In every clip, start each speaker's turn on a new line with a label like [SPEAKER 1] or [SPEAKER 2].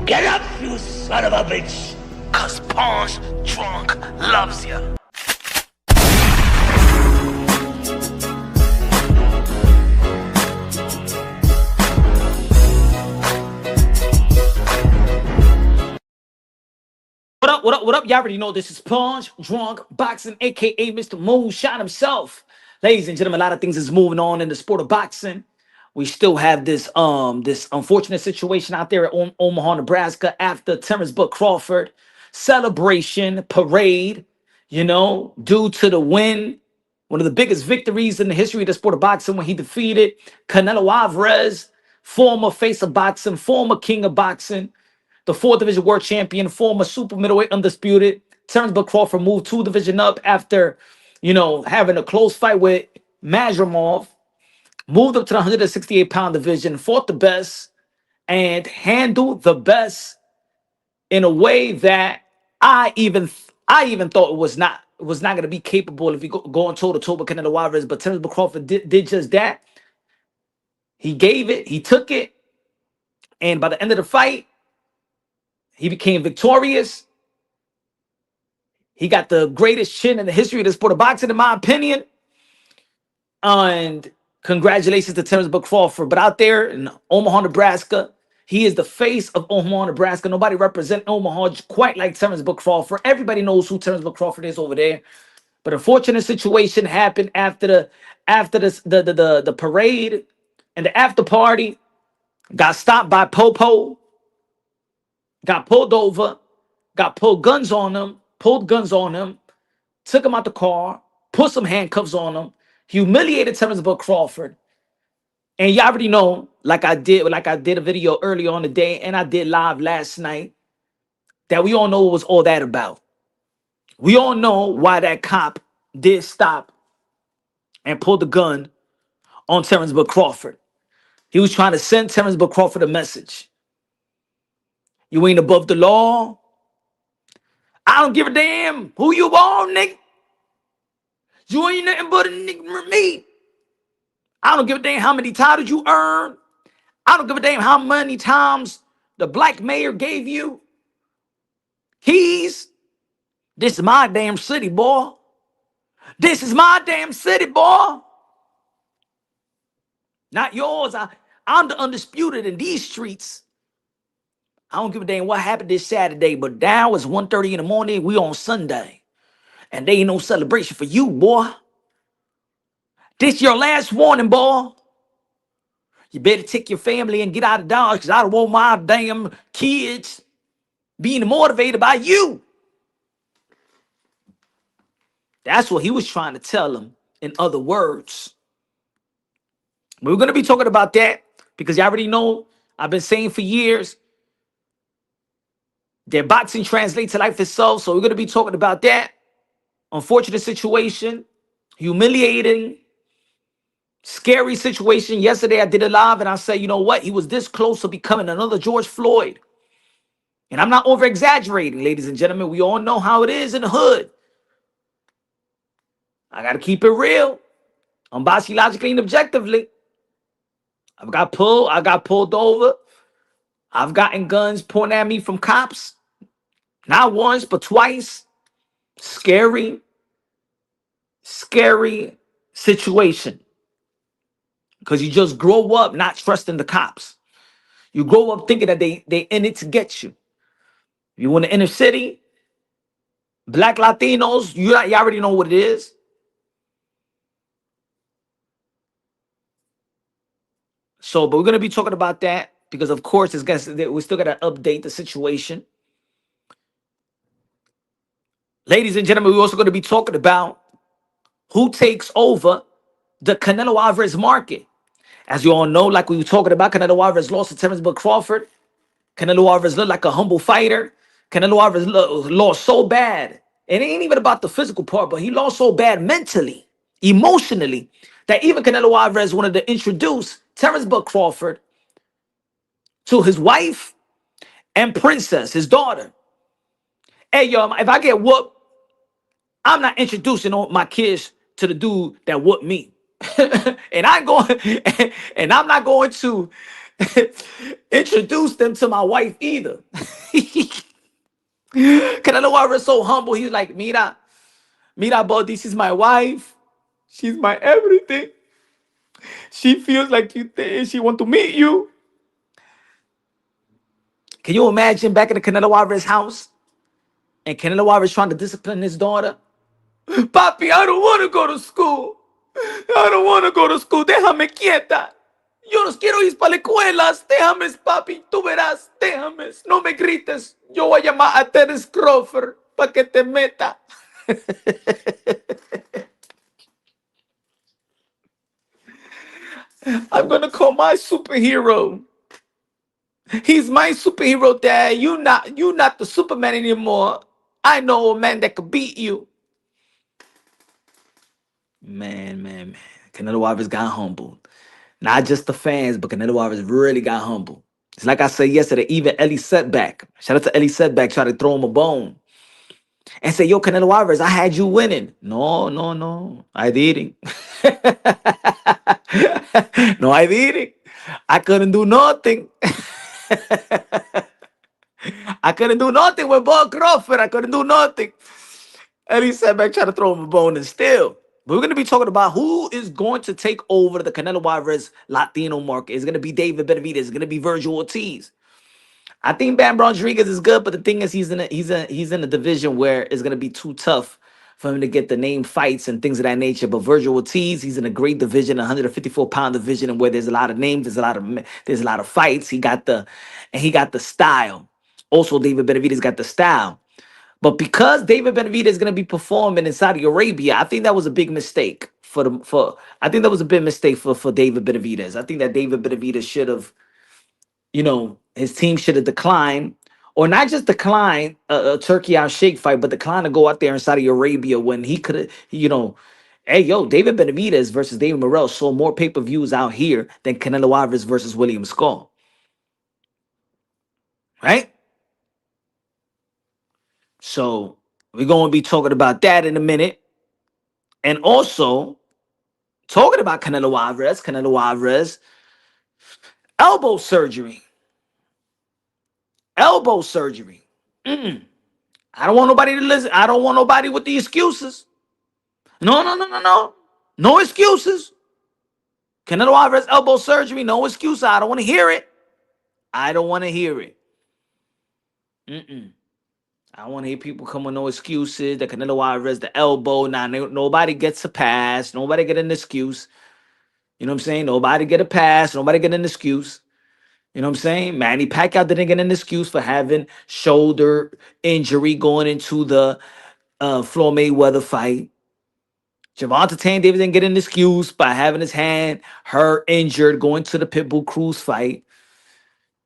[SPEAKER 1] Get up, you son of a bitch! Cause Punch Drunk loves you.
[SPEAKER 2] What up, what up, what up? Y'all already know this is Punch Drunk Boxing, aka Mr. Moonshine himself. Ladies and gentlemen, a lot of things is moving on in the sport of boxing. We still have this unfortunate situation out there at Omaha, Nebraska after Terence Crawford celebration parade, due to the win. One of the biggest victories in the history of the sport of boxing when he defeated Canelo Alvarez, former face of boxing, former king of boxing, the 4th division world champion, former super middleweight undisputed. Terence Crawford moved 2 division up after, having a close fight with Mazrimov. Moved up to the 168-pound division, fought the best, and handled the best in a way that I even thought it was not going to be capable if you going toe to toe with Canelo Alvarez. But Terence Crawford did just that. He gave it, he took it, and by the end of the fight, he became victorious. He got the greatest chin in the history of the sport of boxing, in my opinion. And congratulations to Terence Crawford. But out there in Omaha, Nebraska, he is the face of Omaha, Nebraska. Nobody represents Omaha quite like Terence Crawford. Everybody knows who Terence Crawford is over there. But a fortunate situation happened after the parade and the after party. Got stopped by Popo. Got pulled over. Got pulled guns on him. Took him out the car. Put some handcuffs on him. Humiliated Terence Crawford. And y'all already know, like I did a video earlier on today, and I did live last night, that we all know what was all that about. We all know why that cop did stop and pull the gun on Terence Crawford. He was trying to send Terence Crawford a message. You ain't above the law. I don't give a damn who you are, nigga. You ain't nothing but a nigga me. I don't give a damn how many titles you earn. I don't give a damn how many times the black mayor gave you keys. This is my damn city, boy. This is my damn city, boy. Not yours. I'm the undisputed in these streets. I don't give a damn what happened this Saturday, but now it's 1:30 in the morning. We on Sunday. And there ain't no celebration for you, boy. This your last warning, boy. You better take your family and get out of Dodge, because I don't want my damn kids being motivated by you. That's what he was trying to tell them, in other words. We're going to be talking about that because you already know I've been saying for years that boxing translates to life itself. So we're going to be talking about that. Unfortunate situation, humiliating, scary situation. Yesterday I did it live and I said, you know what? He was this close to becoming another George Floyd. And I'm not over exaggerating, ladies and gentlemen. We all know how it is in the hood. I got to keep it real. Unbiased, logically, and objectively. I got pulled over. I've gotten guns pointed at me from cops. Not once, but twice. Scary situation. Because you just grow up not trusting the cops. You grow up thinking that they in it to get you. You in the inner city, black Latinos, you already know what it is. So, but we're going to be talking about that because, of course, we still got to update the situation. Ladies and gentlemen, we're also going to be talking about who takes over the Canelo Alvarez market. As you all know, like we were talking about, Canelo Alvarez lost to Terence Crawford. Canelo Alvarez looked like a humble fighter. Canelo Alvarez lost so bad. It ain't even about the physical part, but he lost so bad mentally, emotionally, that even Canelo Alvarez wanted to introduce Terence Crawford to his wife and Princess, his daughter. Hey, yo, if I get whooped, I'm not introducing all my kids to the dude that whooped me. and I'm not going to introduce them to my wife either. Canelo Alvarez so humble. He's like, mira, bro, this is my wife. She's my everything. She feels like she want to meet you. Can you imagine back in the Canelo Alvarez house and Canelo Alvarez trying to discipline his daughter? Papi, I don't want to go to school. I don't want to go to school. Déjame quieta. Yo no quiero ir para la escuela. Déjame, papi. Tú verás. Déjame. No me grites. Yo voy a llamar a Terence Crawford para que te meta. I'm going to call my superhero. He's my superhero, Dad. You not the Superman anymore. I know a man that could beat you. Man. Canelo Alvarez got humbled. Not just the fans, but Canelo Alvarez really got humbled. It's like I said yesterday, even Ellie Setback. Shout out to Ellie Setback, try to throw him a bone. And say, yo, Canelo Alvarez, I had you winning. No. I didn't. No, I didn't. I couldn't do nothing. I couldn't do nothing with Bob Crawford. I couldn't do nothing. And he sat back trying to throw him a bone and still. But we're going to be talking about who is going to take over the Canelo Alvarez Latino market. It's going to be David Benavidez. It's going to be Virgil Ortiz. I think Bam Rodriguez is good, but the thing is he's in a division where it's going to be too tough for him to get the name fights and things of that nature. But Virgil Ortiz, he's in a great division, 154-pound division, and where there's a lot of names, there's a lot of fights. He got the style. Also, David Benavidez got the style. But because David Benavidez is going to be performing in Saudi Arabia, I think that was a big mistake I think that was a big mistake for David Benavidez. I think that David Benavidez should have, his team should have declined, or not just decline a Turkey out shake fight, but decline to go out there in Saudi Arabia when he could have, hey, yo, David Benavidez versus David Morrell sold more pay-per-views out here than Canelo Alvarez versus William Skull. Right? So we're going to be talking about that in a minute. And also talking about Canelo Alvarez, elbow surgery. I don't want nobody to listen. I don't want nobody with the excuses. No. No excuses. Canelo Alvarez elbow surgery, no excuses. I don't want to hear it. I don't want to hear it. I don't want to hear people come with no excuses. The Canelo Alvarez, the elbow. Now, nobody gets a pass. Nobody get an excuse. You know what I'm saying? Nobody get a pass. Nobody get an excuse. You know what I'm saying? Manny Pacquiao didn't get an excuse for having shoulder injury going into the Floyd Mayweather fight. Gervonta Tank Davis didn't get an excuse by having his hand hurt, injured, going to the Pitbull Cruz fight.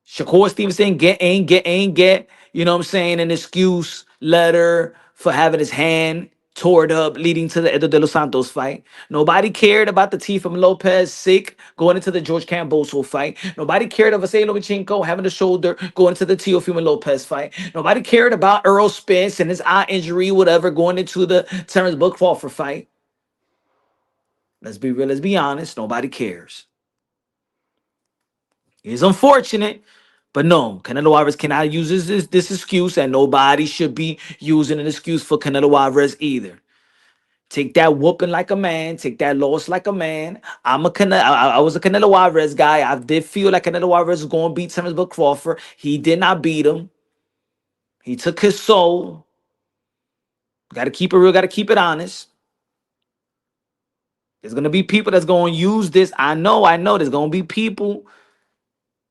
[SPEAKER 2] Shakur Stevenson ain't get, you know what I'm saying, an excuse letter for having his hand tore up leading to the Edo de los Santos fight. Nobody cared about the Teofimo Lopez sick going into the George Camboso fight. Nobody cared of Vasily Lomachenko having a shoulder going into the Teofimo Lopez fight. Nobody cared about Earl Spence and his eye injury, whatever, going into the Terence Crawford fight. Let's be real, let's be honest. Nobody cares. It's unfortunate, but no, Canelo Alvarez cannot use this excuse, and nobody should be using an excuse for Canelo Alvarez either. Take that whooping like a man. Take that loss like a man. I was a Canelo Alvarez guy. I did feel like Canelo Alvarez was going to beat Terence Crawford. He did not beat him. He took his soul. Got to keep it real. Got to keep it honest. There's going to be people that's going to use this. I know. There's going to be people.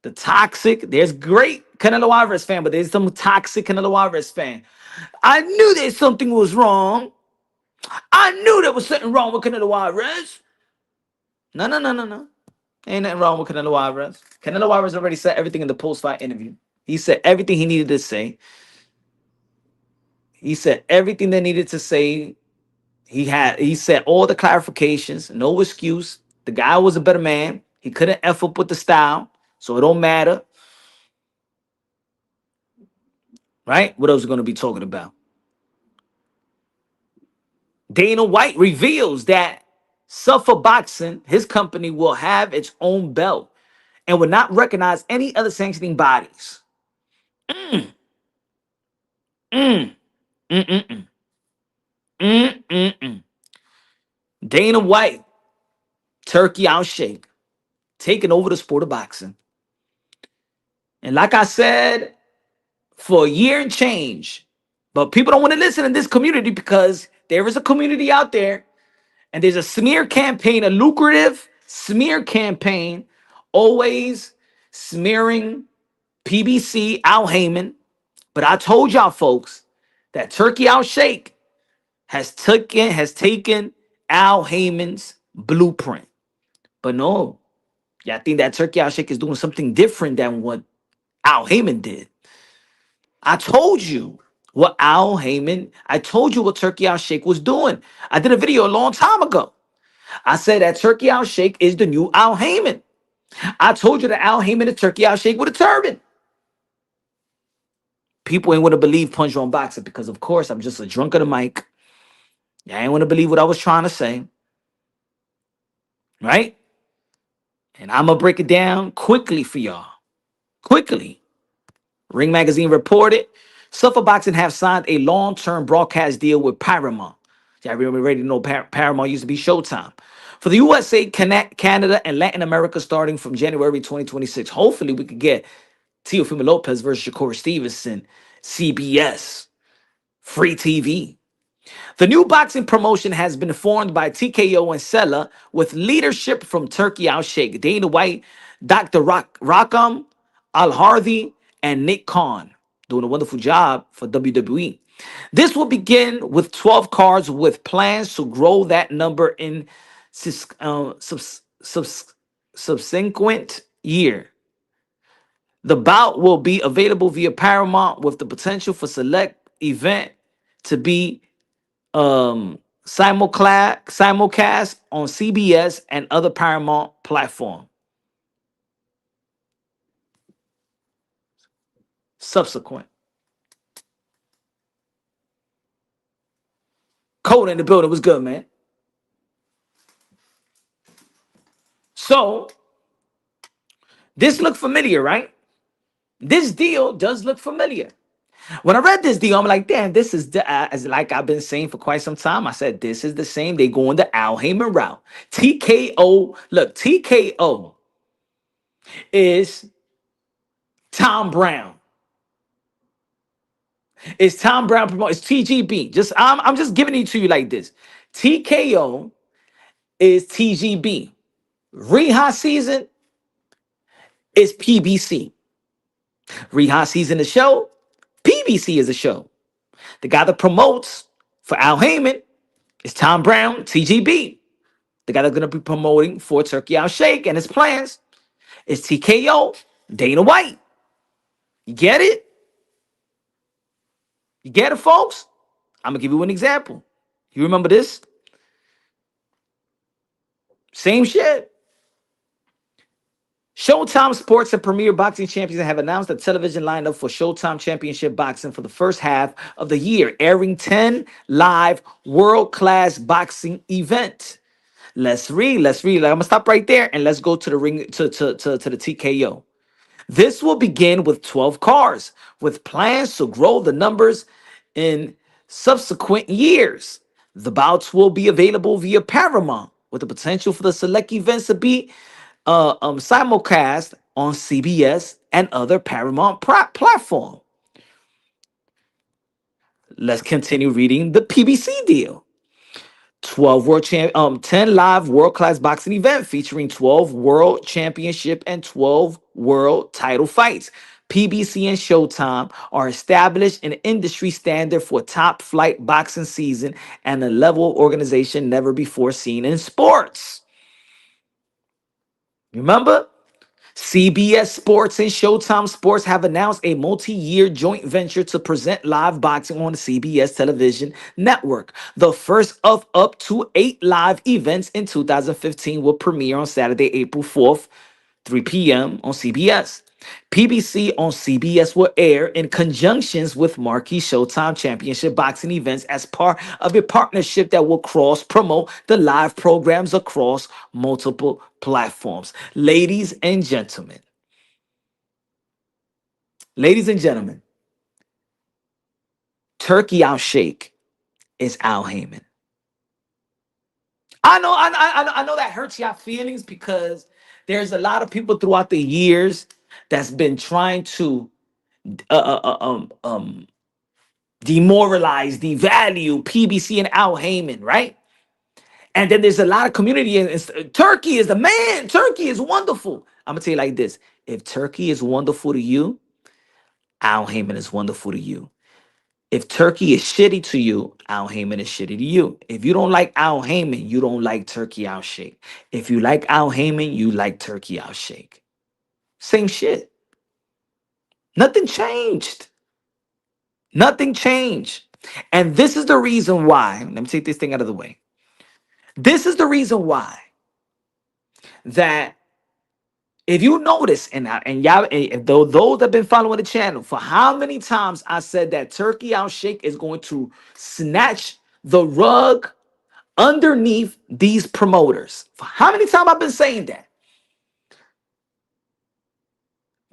[SPEAKER 2] The toxic. There's great Canelo Alvarez fan, but there's some toxic Canelo Alvarez fan. I knew that something was wrong. I knew there was something wrong with Canelo Alvarez. No. Ain't nothing wrong with Canelo Alvarez. Canelo Alvarez already said everything in the post-fight interview. He said everything he needed to say. He said everything they needed to say. He said all the clarifications, no excuse. The guy was a better man. He couldn't F up with the style, so it don't matter. Right? What else are we going to be talking about? Dana White reveals that Zuffa Boxing, his company, will have its own belt. and would not recognize any other sanctioning bodies. Mm, mm, mm, mm, mm, mm, mm, mm. Dana White, Turkey Outshake, taking over the sport of boxing. And like I said, for a year and change, but people don't want to listen in this community because there is a community out there and there's a smear campaign, a lucrative smear campaign, always smearing PBC, Al Heyman. But I told y'all folks that Turkey Outshake has taken Al Heyman's blueprint. But no, yeah, I think that Turkey Outshake is doing something different than what Al Heyman did. I told you I told you what Turkey Outshake was doing. I did a video a long time ago. I said that Turkey Outshake is the new Al Heyman. I told you that Al Heyman is Turkey Outshake with a turban. People ain't want to believe Punch Drunk Boxing because, of course, I'm just a drunk of the mic. I ain't want to believe what I was trying to say. Right? And I'm going to break it down quickly for y'all. Quickly. Ring Magazine reported Zuffa Boxing have signed a long-term broadcast deal with Paramount. Yeah, we already know Paramount used to be Showtime. For the USA, Canada, and Latin America starting from January 2026. Hopefully, we could get Teofimo Lopez versus Shakur Stevenson, CBS, free TV. The new boxing promotion has been formed by TKO and Sella with leadership from Turkey Outshake, Dana White, Dr. Rakam, Al Hardy, and Nick Khan, doing a wonderful job for WWE. This will begin with 12 cards with plans to grow that number in subsequent year. The bout will be available via Paramount with the potential for select event to be simulcast on CBS and other Paramount platform. Subsequent. Code in the building was good, man. So this looked familiar, right? This deal does look familiar. When I read this deal, I'm like, damn, this is as like I've been saying for quite some time. I said, this is the same. They going the Al Heyman route. TKO, look, TKO is Tom Brown. It's Tom Brown promote. It's TGB. I'm just giving it to you like this. TKO is TGB. Reha season is PBC. Reha season is a show. PBC is a show. The guy that promotes for Al Heyman is Tom Brown, TGB. The guy that's going to be promoting for Turkey Outshake and his plans is TKO, Dana White. You get it? You get it, folks? I'm going to give you an example. You remember this? Same shit. Showtime Sports and Premier Boxing Champions have announced a television lineup for Showtime Championship Boxing for the first half of the year, airing 10 live world-class boxing events. Let's read. I'm gonna stop right there and let's go to the ring to the TKO. This will begin with 12 cards, with plans to grow the numbers in subsequent years. The bouts will be available via Paramount, with the potential for the select events to be simulcast on CBS and other Paramount platform. Let's continue reading the PBC deal. 10 live world-class boxing event featuring 12 world championship and 12 world title fights. PBC and Showtime are established an industry standard for top flight boxing season and a level of organization never before seen in sports. Remember? CBS Sports and Showtime Sports have announced a multi-year joint venture to present live boxing on the CBS television network. The first of up to 8 live events in 2015 will premiere on Saturday, April 4th, 3 p.m. on CBS. PBC on CBS will air in conjunctions with marquee Showtime Championship boxing events as part of a partnership that will cross promote the live programs across multiple platforms. Ladies and gentlemen, Turkey Out Shake is Al Heyman. I know that hurts your feelings because there's a lot of people throughout the years that's been trying to uh, uh, uh, um, um, demoralize, devalue PBC and Al Heyman, right? And then there's a lot of community, and Turkey is the man. Turkey is wonderful. I'm gonna tell you like this: if Turkey is wonderful to you, Al Heyman is wonderful to you. If Turkey is shitty to you, Al Heyman is shitty to you. If you don't like Al Heyman, you don't like Turkey Al Shake. If you like Al Heyman, you like Turkey Al Shake. Same shit. Nothing changed. Nothing changed. And this is the reason why. Let me take this thing out of the way. This is the reason why that if you notice, and y'all, if those that have been following the channel, for how many times I said that Turkey Al Shake is going to snatch the rug underneath these promoters. For how many times I've been saying that?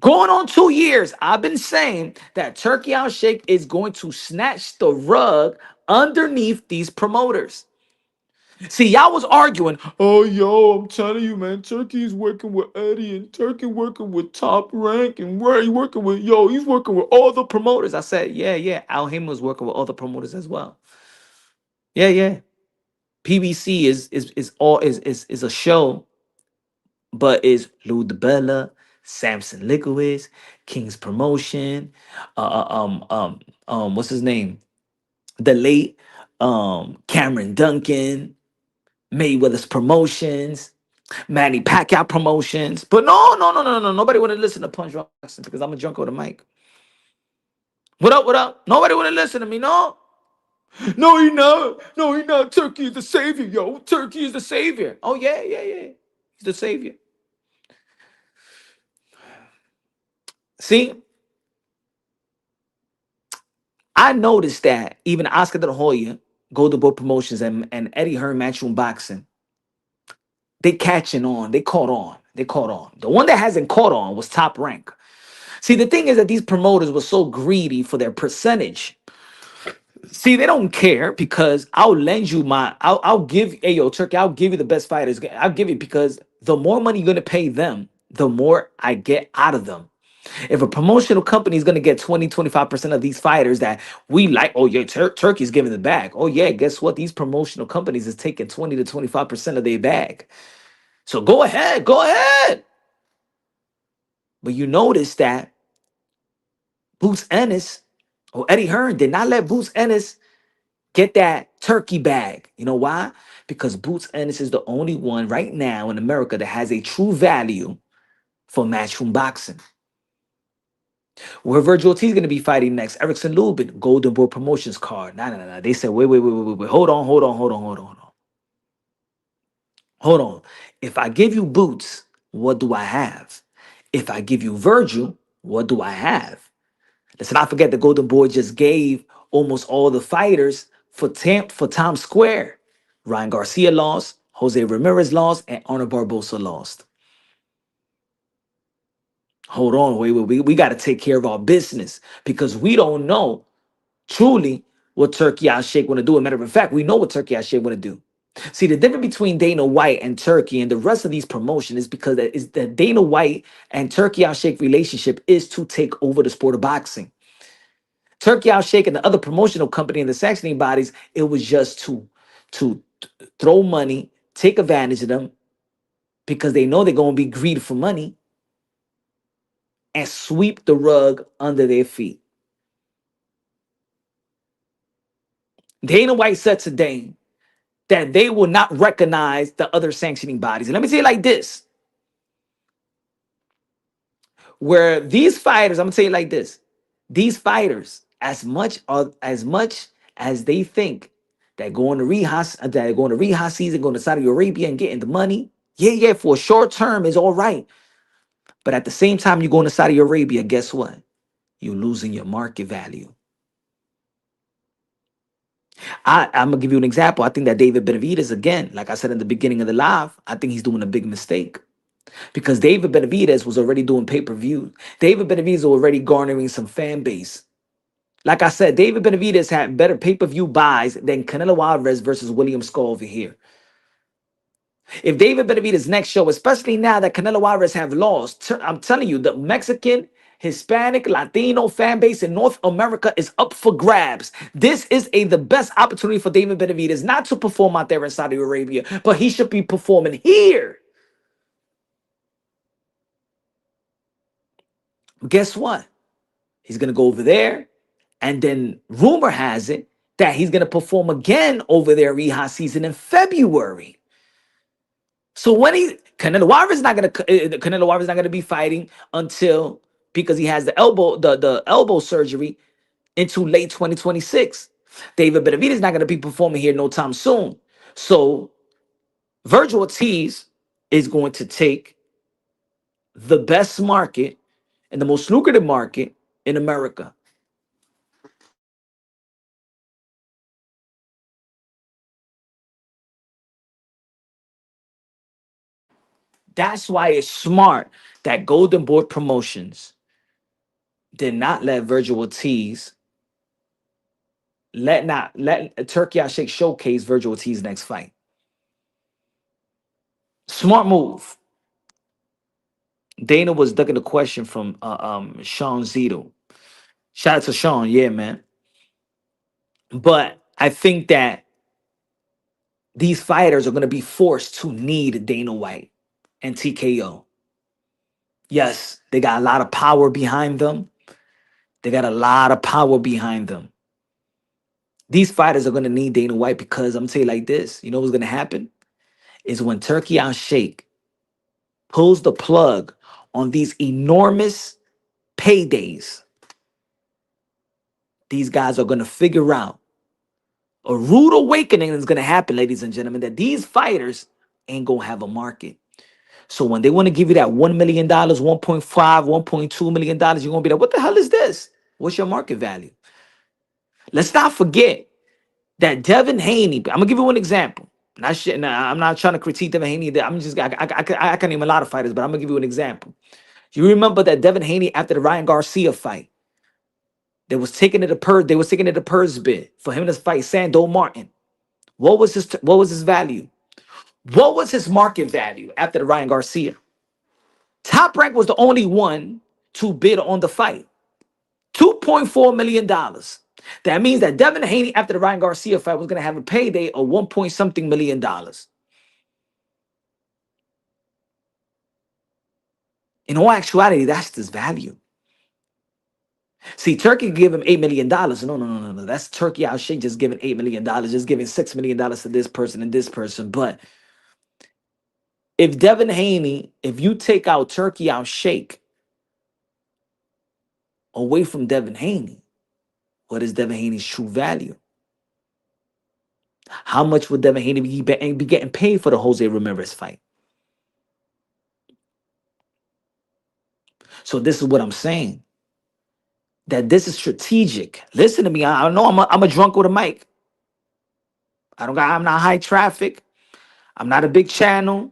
[SPEAKER 2] Going on 2 years, I've been saying that Turkey Al Shake is going to snatch the rug underneath these promoters. See, y'all was arguing, oh, yo, I'm telling you, man, Turkey's working with Eddie and Turkey working with Top Rank and where he working with, he's working with all the promoters. I said, yeah, Al Heyman was working with all the promoters as well. Yeah. PBC is a show, but is Lou DeBella, Samson Liquid, King's Promotion, what's his name? The late Cameron Duncan, Mayweather's Promotions, Manny Pacquiao Promotions. But no. Nobody want to listen to Punch Drunk Boxing because I'm a drunk with a mic. What up? Nobody want to listen to me, no? No, he not. No, he not. Turkey is the savior, yo. Turkey is the savior. Oh, yeah. He's the savior. See, I noticed that even Oscar De La Hoya, Golden Boy Promotions, and Eddie Hearn Matchroom Boxing, they catching on. They caught on. The one that hasn't caught on was Top Rank. See, the thing is that these promoters were so greedy for their percentage. See, they don't care because I'll lend you I'll give, hey, yo, Turkey, I'll give you the best fighters. I'll give you because the more money you're going to pay them, the more I get out of them. If a promotional company is going to get 20-25% of these fighters that we like, oh, yeah, Turkey's giving the bag. Oh, yeah, guess what? These promotional companies is taking 20-25% of their bag. So go ahead. But you notice that Boots Ennis or Eddie Hearn did not let Boots Ennis get that Turkey bag. You know why? Because Boots Ennis is the only one right now in America that has a true value for matchroom boxing. Where Virgil T is going to be fighting next, Erickson Lubin, Golden Boy Promotions card. Nah. They said, wait. Hold on. If I give you Boots, what do I have? If I give you Virgil, what do I have? Let's not forget the Golden Boy just gave almost all the fighters for Times Square. Ryan Garcia lost, Jose Ramirez lost, and Arnold Barbosa lost. Hold on, wait. We got to take care of our business because we don't know truly what Turkey Al Sheikh want to do. As a matter of fact, we know what Turkey Al Sheikh want to do. See, the difference between Dana White and Turkey and the rest of these promotions is because the Dana White and Turkey Al Sheikh relationship is to take over the sport of boxing. Turkey Al Sheikh and the other promotional company and the sanctioning bodies, it was just to throw money, take advantage of them because they know they're going to be greedy for money and sweep the rug under their feet. Dana White said today that they will not recognize the other sanctioning bodies. And let me say it like this. Where these fighters, I'm gonna say it like this. These fighters, as much as they think that going to rehab season, going to Saudi Arabia and getting the money, yeah, for a short term is all right. But at the same time, you're going to Saudi Arabia, guess what? You're losing your market value. I'm gonna give you an example. I think that David Benavidez, again, like I said in the beginning of the live, I think he's doing a big mistake because David Benavidez was already doing pay-per-view. David Benavidez was already garnering some fan base. Like I said, David Benavidez had better pay-per-view buys than Canelo Alvarez versus William Skull over here. If David Benavidez' next show, especially now that Canelo Alvarez have lost, I'm telling you, the Mexican, Hispanic, Latino fan base in North America is up for grabs. This is the best opportunity for David Benavidez not to perform out there in Saudi Arabia, but he should be performing here. Guess what? He's gonna go over there, and then rumor has it that he's gonna perform again over there Reha season in February. So when Canelo Alvarez not gonna be fighting until, because he has the elbow surgery, into late 2026. David Benavidez is not gonna be performing here no time soon. So Virgil Ortiz is going to take the best market and the most lucrative market in America. That's why it's smart that Golden Boy Promotions did not let Virgil Ortiz let Turkey Al Sheikh showcase Virgil Ortiz's next fight. Smart move. Dana was ducking the question from Sean Zito. Shout out to Sean, yeah, man. But I think that these fighters are going to be forced to need Dana White and TKO. Yes, they got a lot of power behind them. They got a lot of power behind them. These fighters are going to need Dana White because I'm going to tell you like this. You know what's going to happen? Is when Turkey Al Sheikh pulls the plug on these enormous paydays, these guys are going to figure out a rude awakening is going to happen, ladies and gentlemen, that these fighters ain't going to have a market. So when they want to give you that $1 million, 1.5, $1.2 million, you're going to be like, what the hell is this? What's your market value? Let's not forget that Devin Haney, I'm going to give you one example. Not shit, nah, I'm not trying to critique Devin Haney. I can name a lot of fighters, but I'm going to give you an example. You remember that Devin Haney, after the Ryan Garcia fight, they was taking it to purse bid for him to fight Sando Martin. What was his value? What was his market value after the Ryan Garcia? Top Rank was the only one to bid on the fight. $2.4 million. That means that Devin Haney, after the Ryan Garcia fight, was going to have a payday of 1 point something million dollars. In all actuality, that's his value. See, Turkey give him $8 million. No. That's Turkey Al Sheikh just giving $8 million, just giving $6 million to this person and this person. But if Devin Haney, if you take out Turkey Al Sheikh away from Devin Haney, what is Devin Haney's true value? How much would Devin Haney be getting paid for the Jose Ramirez fight? So this is what I'm saying. That this is strategic. Listen to me. I know I'm a drunk with a mic. I'm not high traffic. I'm not a big channel.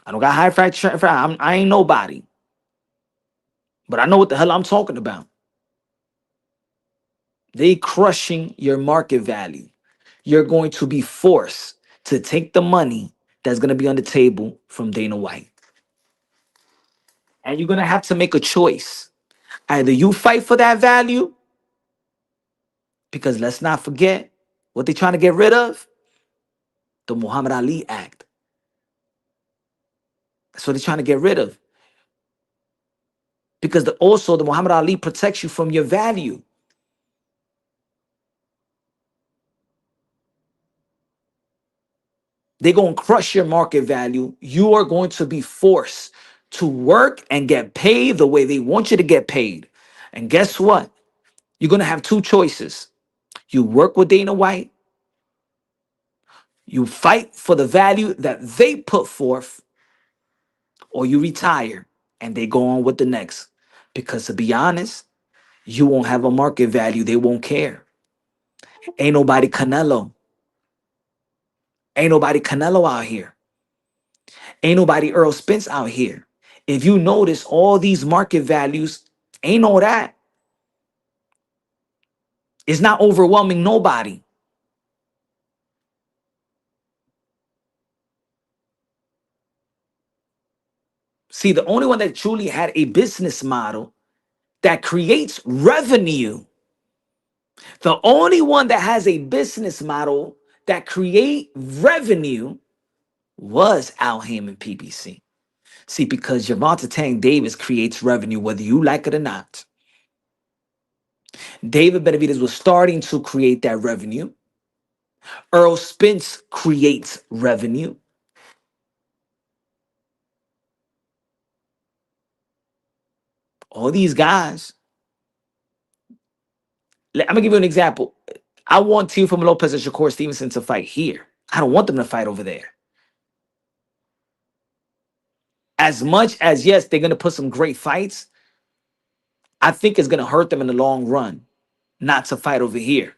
[SPEAKER 2] I don't got high traffic. I ain't nobody. But I know what the hell I'm talking about. They crushing your market value. You're going to be forced to take the money that's going to be on the table from Dana White. And you're going to have to make a choice. Either you fight for that value, because let's not forget what they're trying to get rid of, the Muhammad Ali Act. That's what they're trying to get rid of. Because also the Muhammad Ali protects you from your value. They're going to crush your market value. You are going to be forced to work and get paid the way they want you to get paid. And guess what? You're going to have two choices. You work with Dana White, you fight for the value that they put forth, or you retire and they go on with the next. Because to be honest, you won't have a market value. They won't care. Ain't nobody Canelo. Ain't nobody Canelo out here. Ain't nobody Earl Spence out here. If you notice, all these market values ain't all that. It's not overwhelming nobody. See, the only one that truly had a business model that creates revenue, the only one that has a business model that create revenue was Al Haymon PBC. See, because Gervonta Tank Davis creates revenue whether you like it or not. David Benavidez was starting to create that revenue. Earl Spence creates revenue. All these guys. I'm gonna give you an example. I want Teofimo Lopez and Shakur Stevenson to fight here. I don't want them to fight over there. As much as, yes, they're gonna put some great fights, I think it's gonna hurt them in the long run not to fight over here.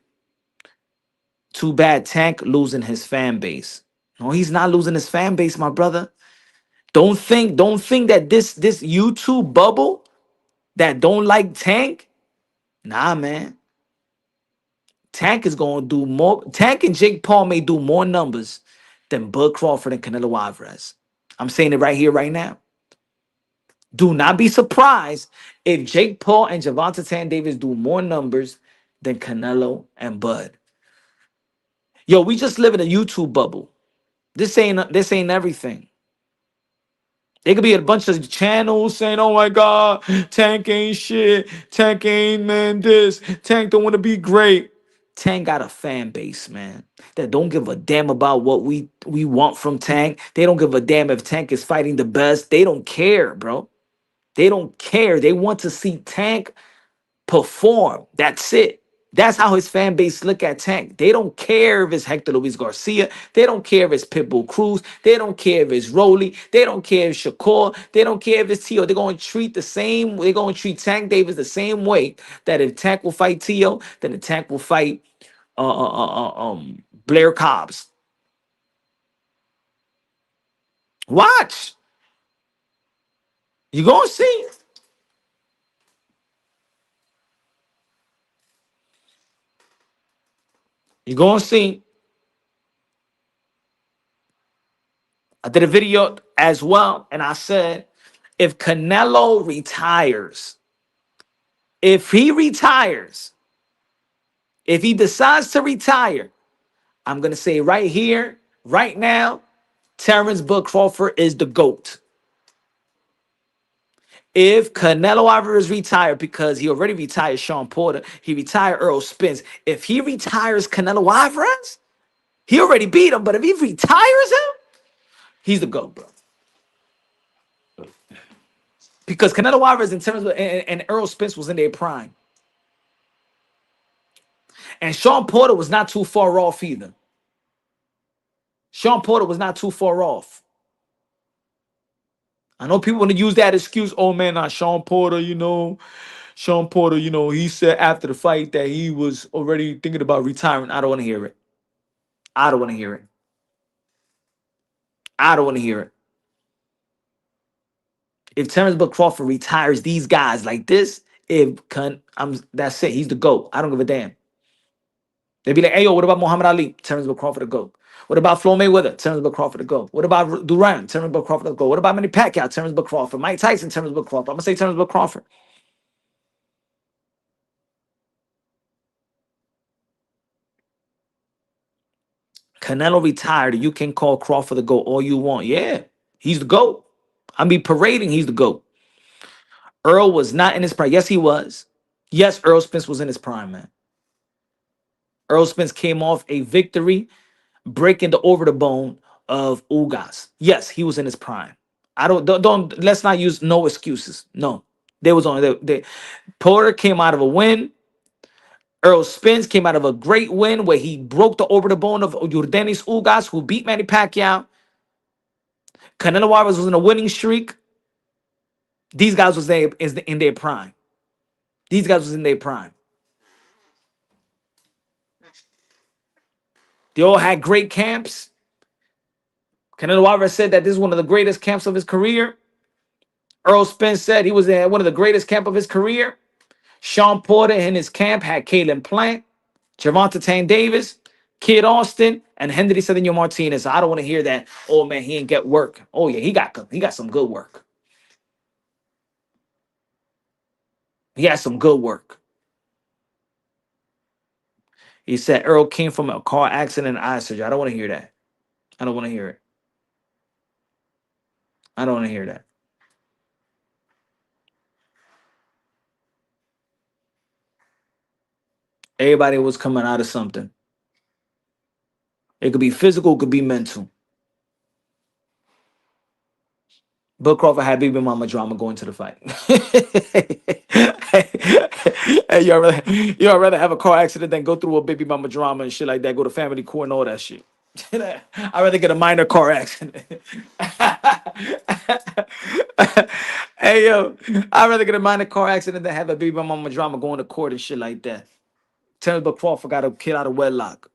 [SPEAKER 2] Too bad Tank losing his fan base. No, he's not losing his fan base, my brother. Don't think that this YouTube bubble that don't like Tank. Nah, man. Tank is gonna do more. Tank and Jake Paul may do more numbers than Bud Crawford and Canelo Alvarez. I'm saying it right here, right now. Do not be surprised if Jake Paul and Gervonta Tank Davis do more numbers than Canelo and Bud. Yo, we just live in a YouTube bubble. This ain't everything. There could be a bunch of channels saying, "Oh my God, Tank ain't shit. Tank ain't man this. Tank don't want to be great." Tank got a fan base, man, that don't give a damn about what we want from Tank. They don't give a damn if Tank is fighting the best. They don't care, bro. They don't care. They want to see Tank perform. That's it. That's how his fan base look at Tank. They don't care if it's Hector Luis Garcia. They don't care if it's Pitbull Cruz. They don't care if it's Rolly. They don't care if Shakur. They don't care if it's Tio. They're going to treat the same. They're going to treat Tank Davis the same way that if Tank will fight Tio, then the Tank will fight Blair Cobbs. Watch. You're going to see. You're going to see. I did a video as well, and I said, if Canelo retires, if he retires, if he decides to retire, I'm going to say right here, right now, Terence Crawford is the GOAT. If Canelo Alvarez retired, because he already retired Sean Porter, he retired Earl Spence. If he retires Canelo Alvarez, he already beat him, but if he retires him, he's the GOAT, bro. Because Canelo Alvarez and and Earl Spence was in their prime. And Sean Porter was not too far off either. Sean Porter was not too far off. I know people want to use that excuse. Oh man, not Sean Porter, Sean Porter, he said after the fight that he was already thinking about retiring. I don't want to hear it. I don't want to hear it. I don't want to hear it. If Terence Crawford retires these guys like this, that's it. He's the GOAT. I don't give a damn. They'd be like, hey, yo, what about Muhammad Ali? Terence Crawford to go. What about Floyd Mayweather? Terence Crawford to go. What about Duran? Terence Crawford to go. What about Manny Pacquiao? Terence Crawford. Mike Tyson? Terence Crawford. I'm going to say Terence Crawford. Canelo retired. You can call Crawford the GOAT all you want. Yeah, he's the GOAT. I mean, parading, he's the GOAT. Earl was not in his prime. Yes, he was. Yes, Earl Spence was in his prime, man. Earl Spence came off a victory, breaking the over the bone of Ugas. Yes, he was in his prime. I don't let's not use no excuses. No, there was only Porter came out of a win. Earl Spence came out of a great win where he broke the over the bone of Yordenis Ugas, who beat Manny Pacquiao. Canelo Alvarez was in a winning streak. These guys was in their prime. These guys was in their prime. They all had great camps. Canelo Alvarez said that this is one of the greatest camps of his career. Earl Spence said he was in one of the greatest camp of his career. Sean Porter in his camp had Kalen Plant, Gervonta Tank Davis, Kid Austin, and Henry Cedeno Martinez. So I don't want to hear that. Oh man, he ain't get work. Oh yeah, he got some good work. He had some good work. He said Earl came from a car accident and eye surgery. I don't want to hear that. I don't want to hear it. I don't want to hear that. Everybody was coming out of something. It could be physical, it could be mental. Bud Crawford had baby mama drama going to the fight. Hey, y'all rather have a car accident than go through a baby mama drama and shit like that, go to family court and all that shit. I'd rather get a minor car accident. Hey yo, I'd rather get a minor car accident than have a baby mama drama going to court and shit like that. Terence Bud Crawford got a kid out of wedlock.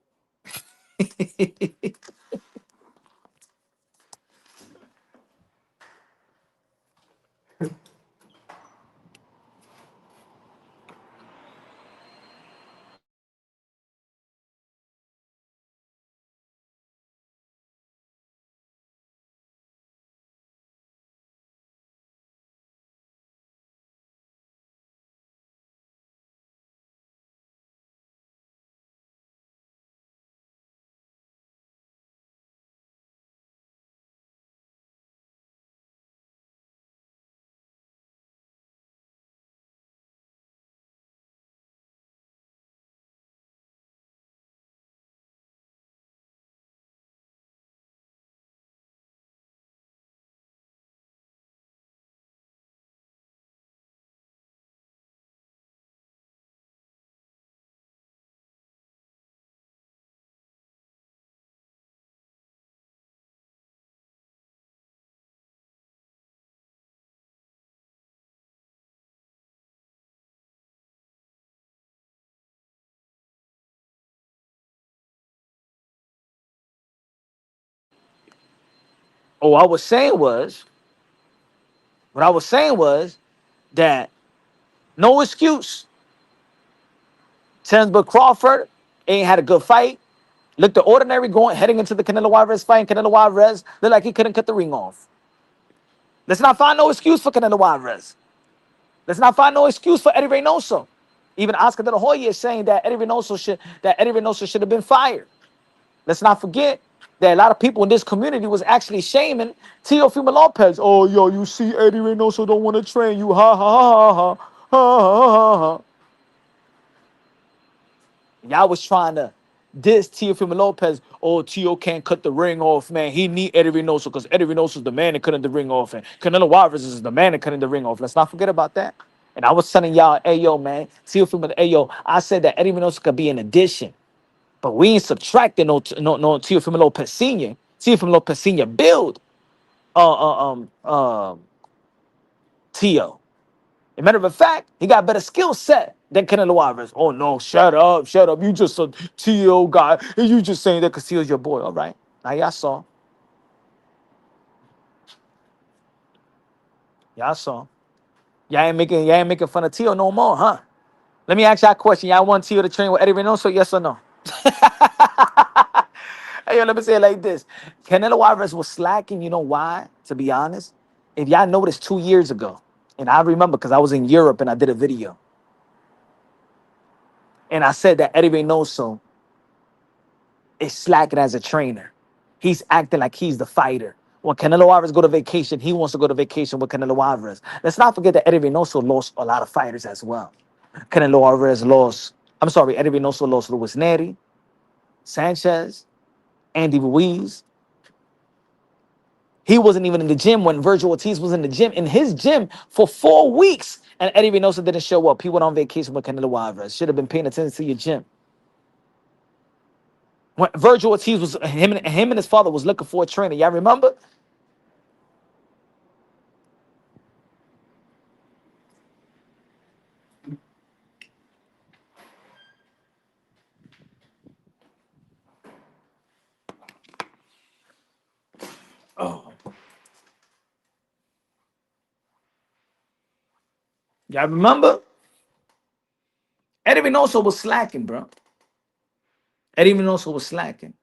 [SPEAKER 2] Oh, what I was saying was that no excuse. Terence Bud Crawford ain't had a good fight. Looked the ordinary going heading into the Canelo Alvarez fight, and Canelo Alvarez looked like he couldn't cut the ring off. Let's not find no excuse for Canelo Alvarez. Let's not find no excuse for Eddie Reynoso. Even Oscar De La Hoya is saying that Eddie Reynoso should have been fired. Let's not forget that a lot of people in this community was actually shaming Teofimo Lopez. Oh, yo, you see Eddie Reynoso don't want to train you. Ha, ha, ha, ha, ha, ha, ha, ha. Y'all was trying to diss Teofimo Lopez. Oh, Teo can't cut the ring off, man. He need Eddie Reynoso because Eddie Reynoso is the man that cutting the ring off. And Canelo Alvarez is the man that cutting the ring off. Let's not forget about that. And I was telling y'all, hey, yo, man, Teofimo, hey, yo, I said that Eddie Reynoso could be an addition. But we ain't subtracting no Teofimo Lopez Sr. Teofimo Lopez Sr. build Teo. As a matter of fact, he got better skill set than Canelo Alvarez. Oh no, shut up, shut up. You just a Teo guy. And you just saying that because Teo's your boy. All right. Now y'all saw. Y'all saw. Y'all ain't making fun of Teo no more, huh? Let me ask y'all a question. Y'all want Teo to train with Eddie Reynoso? Yes or no? Hey, yo, let me say it like this. Canelo Alvarez was slacking. You know why? To be honest, if y'all noticed 2 years ago, and I remember because I was in Europe and I did a video, and I said that Eddie Reynoso is slacking as a trainer. He's acting like he's the fighter. When Canelo Alvarez go to vacation, he wants to go to vacation with Canelo Alvarez. Let's not forget that Eddie Reynoso lost a lot of fighters as well. Canelo Alvarez lost. I'm sorry, Eddie Reynoso lost Luis Neri, Sanchez, Andy Ruiz. He wasn't even in the gym when Virgil Ortiz was in the gym, in his gym for 4 weeks, and Eddie Reynoso didn't show up. He went on vacation with Canelo Alvarez. Should have been paying attention to your gym. When Virgil Ortiz was him and his father was looking for a trainer. Y'all remember? Y'all remember? Eddie Reynoso was slacking, bro. Eddie Reynoso was slacking.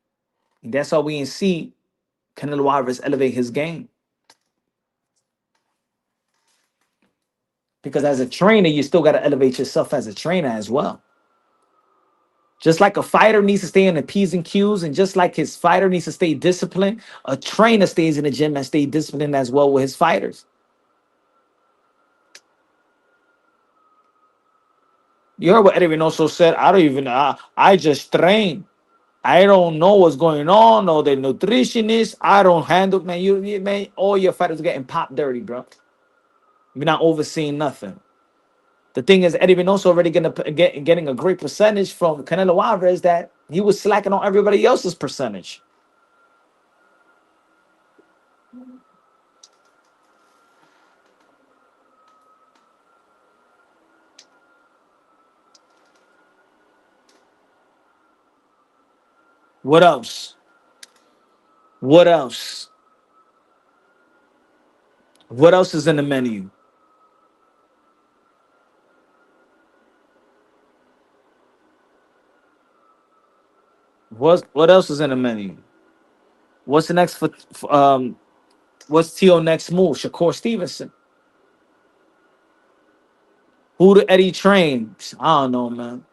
[SPEAKER 2] And that's why we didn't see Canelo Alvarez elevate his game. Because as a trainer, you still got to elevate yourself as a trainer as well. Just like a fighter needs to stay in the P's and Q's, and just like his fighter needs to stay disciplined, a trainer stays in the gym and stay disciplined as well with his fighters. You heard what Eddie Reynoso said? I just train. I don't know what's going on, or the nutritionist. I don't handle, man. Man, all your fighters are getting popped dirty, bro. You're not overseeing nothing. The thing is, Eddie Reynoso already getting a great percentage from Canelo Alvarez that he was slacking on everybody else's percentage. What else? What else? What else is in the menu? What else is in the menu? What's the next what's T.O. next move? Shakur Stevenson. Who did Eddie train? I don't know, man.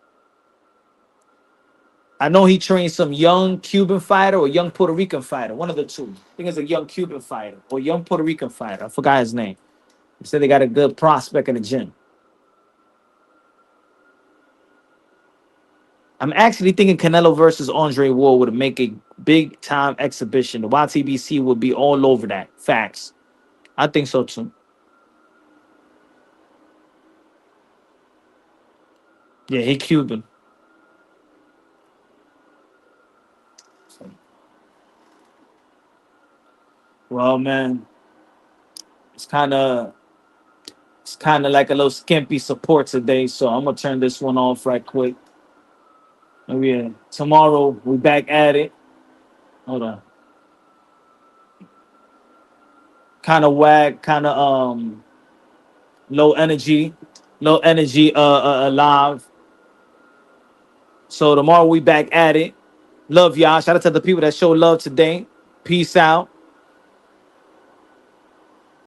[SPEAKER 2] I know he trained some young Cuban fighter or young Puerto Rican fighter. One of the two. I think it's a young Cuban fighter or young Puerto Rican fighter. I forgot his name. He said they got a good prospect in the gym. I'm actually thinking Canelo versus Andre Ward would make a big time exhibition. The YTBC would be all over that. Facts. I think so too. Yeah, he Cuban. Well, man, it's kind of like a little skimpy support today, so I'm gonna turn this one off right quick. Maybe tomorrow we back at it. Hold on. Kind of wag, kind of low energy, live. So tomorrow we back at it. Love y'all. Shout out to the people that show love today. Peace out.